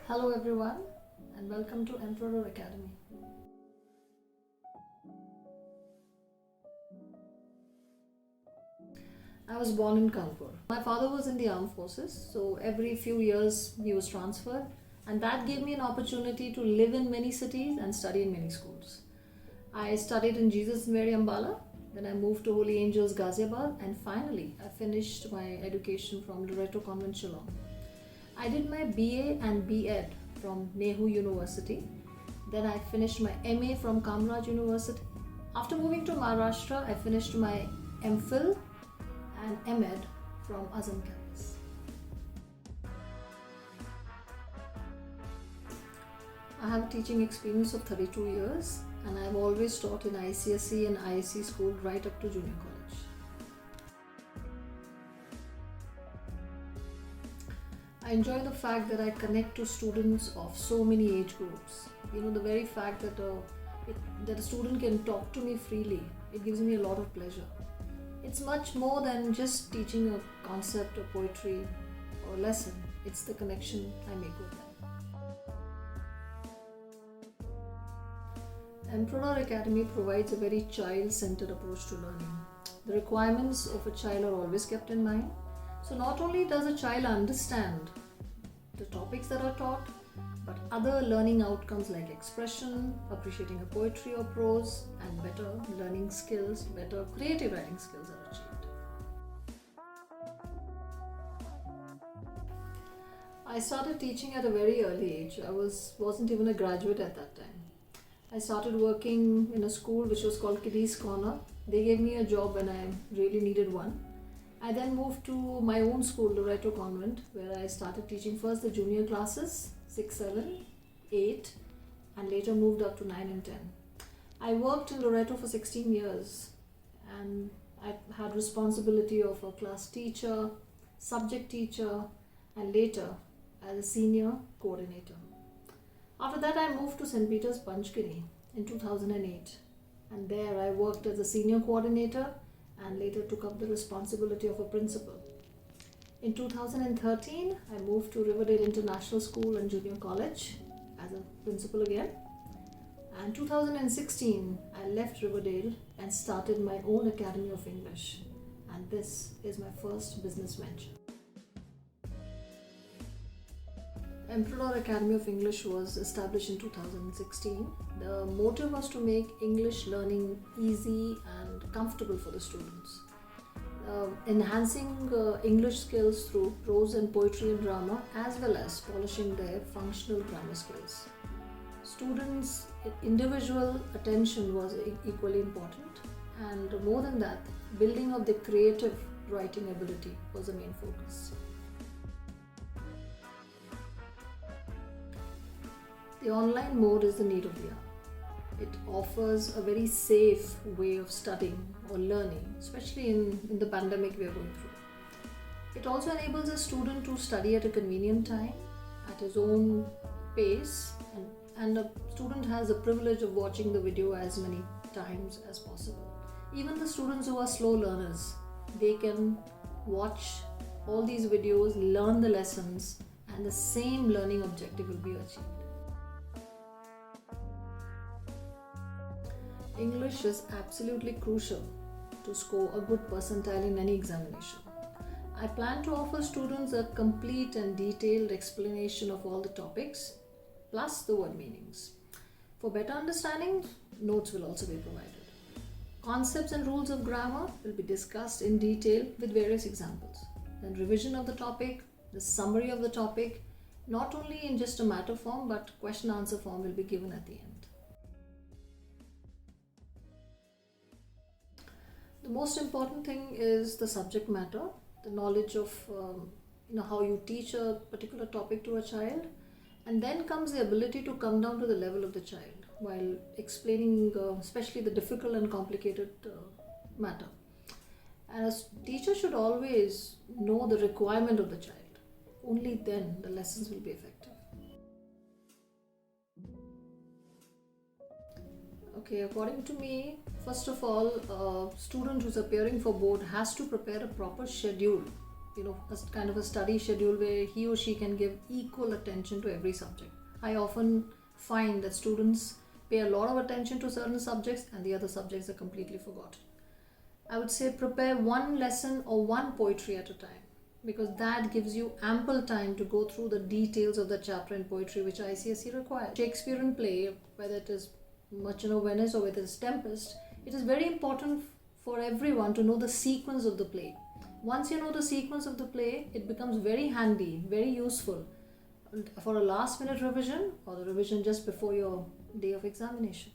Hello everyone and welcome to Emperor Academy. I was born in Kanpur. My father was in the armed forces, so every few years he was transferred, and that gave me an opportunity to live in many cities and study in many schools. I studied in Jesus Mary Ambala, then I moved to Holy Angels Ghaziabad, and finally I finished my education from Loreto Convent Shillong. I did my BA and BEd from Nehu University. Then I finished my MA from Kamraj University. After moving to Maharashtra, I finished my MPhil and MEd from Azam campus. I have a teaching experience of 32 years and I have always taught in ICSE and ISC school right up to junior college. I enjoy the fact that I connect to students of so many age groups. The very fact that a student can talk to me freely, it gives me a lot of pleasure. It's much more than just teaching a concept or poetry or lesson. It's the connection I make with them. Emperor Academy provides a very child-centered approach to learning. The requirements of a child are always kept in mind. So not only does a child understand the topics that are taught, but other learning outcomes like expression, appreciating a poetry or prose, and better learning skills, better creative writing skills are achieved. I started teaching at a very early age. I wasn't even a graduate at that time. I started working in a school which was called Kiddies Corner. They gave me a job when I really needed one. I then moved to my own school, Loreto Convent, where I started teaching first the junior classes, 6, 7, 8, and later moved up to 9 and 10. I worked in Loreto for 16 years and I had responsibility of a class teacher, subject teacher, and later as a senior coordinator. After that, I moved to St. Peter's, Panchgiri in 2008, and there I worked as a senior coordinator and later took up the responsibility of a principal. In 2013, I moved to Riverdale International School and Junior College as a principal again. And 2016, I left Riverdale and started my own Academy of English. And this is my first business venture. Emperor Academy of English was established in 2016. The motive was to make English learning easy and comfortable for the students. Enhancing English skills through prose and poetry and drama, as well as polishing their functional grammar skills. Students' individual attention was equally important, and more than that, building of the creative writing ability was the main focus. The online mode is the need of the hour. It offers a very safe way of studying or learning, especially in the pandemic we are going through. It also enables a student to study at a convenient time, at his own pace, and a student has the privilege of watching the video as many times as possible. Even the students who are slow learners, they can watch all these videos, learn the lessons, and the same learning objective will be achieved. English is absolutely crucial to score a good percentile in any examination. I plan to offer students a complete and detailed explanation of all the topics, plus the word meanings. For better understanding, notes will also be provided. Concepts and rules of grammar will be discussed in detail with various examples. Then revision of the topic, the summary of the topic, not only in just a matter form, but question answer form will be given at the end. The most important thing is the subject matter, the knowledge of how you teach a particular topic to a child, and then comes the ability to come down to the level of the child while explaining especially the difficult and complicated matter. And a teacher should always know the requirement of the child. Only then the lessons will be effective. Okay, according to me, first of all, a student who's appearing for board has to prepare a proper schedule kind of a study schedule where he or she can give equal attention to every subject. I often find that students pay a lot of attention to certain subjects and the other subjects are completely forgotten. I would say prepare one lesson or one poetry at a time, because that gives you ample time to go through the details of the chapter in poetry which ICSE requires. Shakespearean play, whether it is Merchant of Venice or whether it is Tempest, it is very important for everyone to know the sequence of the play. Once you know the sequence of the play, it becomes very handy, very useful for a last minute revision or the revision just before your day of examination.